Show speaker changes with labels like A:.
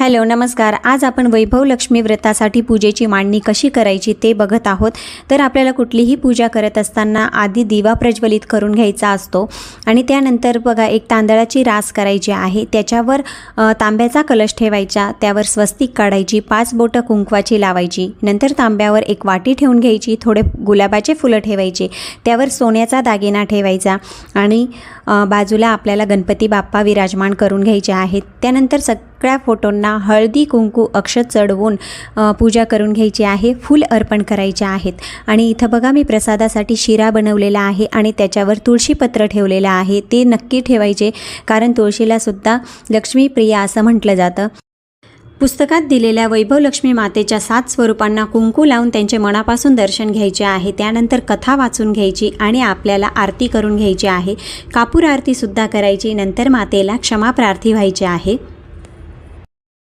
A: Hello नमस्कार। आज आपण वैभव लक्ष्मी व्रतासाठी पूजेची मांडणी कशी करायची ते बघत आहोत। तर आपल्याला कुठलीही पूजा करत असताना आधी दिवा प्रज्वलित करून घ्यायचा असतो आणि त्यानंतर बघा एक तांदळाची रास करायची आहे। त्याच्यावर तांब्याचा कलश ठेवायचा, त्यावर स्वस्तिक काढायची, 5 बोटं कुंकवाची लावायची। नंतर तांब्यावर एक वाटी ठेवून घ्यायची, थोडे गुलाबाचे फुलं ठेवायचे, त्यावर सोन्याचा दागिना ठेवायचा आणि बाजूला आपल्याला गणपती बाप्पा विराजमान करून घ्यायचे आहेत। त्यानंतर सगळ्या फोटोंना हळदी कुंकू अक्षत चढवून पूजा करून घ्यायची आहे, फूल अर्पण करायचे आहेत। आणि इथं बघा मी प्रसादासाठी शिरा बनवलेला आहे आणि त्याच्यावर तुळशीपत्र ठेवलेलं आहे। ते नक्की ठेवायचे, कारण तुळशीला सुद्धा लक्ष्मीप्रिय असं म्हटलं जातं। पुस्तकात दिलेल्या वैभव लक्ष्मी मातेच्या 7 स्वरूपांना कुंकू लावून त्यांचे मनापासून दर्शन घ्यायचे आहे। त्यानंतर कथा वाचून घ्यायची आणि आपल्याला आरती करून घ्यायची आहे। कापूर आरती सुद्धा करायची। नंतर मातेला क्षमा प्रार्थी व्हायचे आहे।